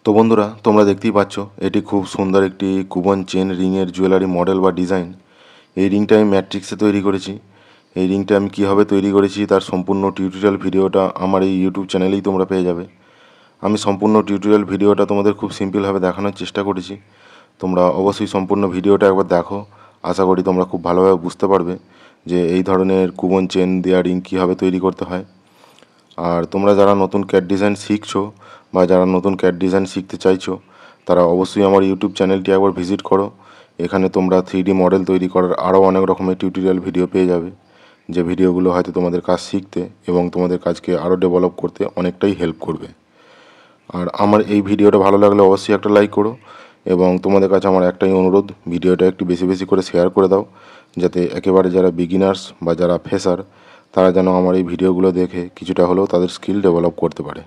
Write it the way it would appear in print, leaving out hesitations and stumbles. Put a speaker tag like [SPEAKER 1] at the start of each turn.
[SPEAKER 1] তো বন্ধুরা, তোমরা দেখতেই পাচ্ছ এটি খুব সুন্দর একটি কুবন চেন রিংয়ের জুয়েলারি মডেল বা ডিজাইন। এই রিংটা আমি ম্যাট্রিক্সে তৈরি করেছি। এই রিংটা আমি কীভাবে তৈরি করেছি তার সম্পূর্ণ টিউটোরিয়াল ভিডিওটা আমার এই ইউটিউব চ্যানেলেই তোমরা পেয়ে যাবে। আমি সম্পূর্ণ টিউটোরিয়াল ভিডিওটা তোমাদের খুব সিম্পলভাবে দেখানোর চেষ্টা করেছি। তোমরা অবশ্যই সম্পূর্ণ ভিডিওটা একবার দেখো। আশা করি তোমরা খুব ভালোভাবে বুঝতে পারবে যে এই ধরনের কুবন চেন দেওয়া রিং কীভাবে তৈরি করতে হয়। আর তোমরা যারা নতুন ক্যাট ডিজাইন শিখছো বা যারা নতুন ক্যাট ডিজাইন শিখতে চাইছো, তারা অবশ্যই আমার ইউটিউব চ্যানেলটি একবার ভিজিট করো। এখানে তোমরা 3D মডেল তৈরি করার আরও অনেক রকমের টিউটোরিয়াল ভিডিও পেয়ে যাবে, যে ভিডিওগুলো হয়তো তোমাদের কাজ শিখতে এবং তোমাদের কাজকে আরও ডেভেলপ করতে অনেকটাই হেল্প করবে। আর আমার এই ভিডিওটা ভালো লাগলে অবশ্যই একটা লাইক করো, এবং তোমাদের কাছে আমার একটাই অনুরোধ, ভিডিওটা একটু বেশি বেশি করে শেয়ার করে দাও, যাতে একেবারে যারা বিগিনার্স বা যারা ফ্রেশার তারা যেন আমার এই ভিডিওগুলো দেখে কিছুটা হলেও তাদের স্কিল ডেভেলপ করতে পারে।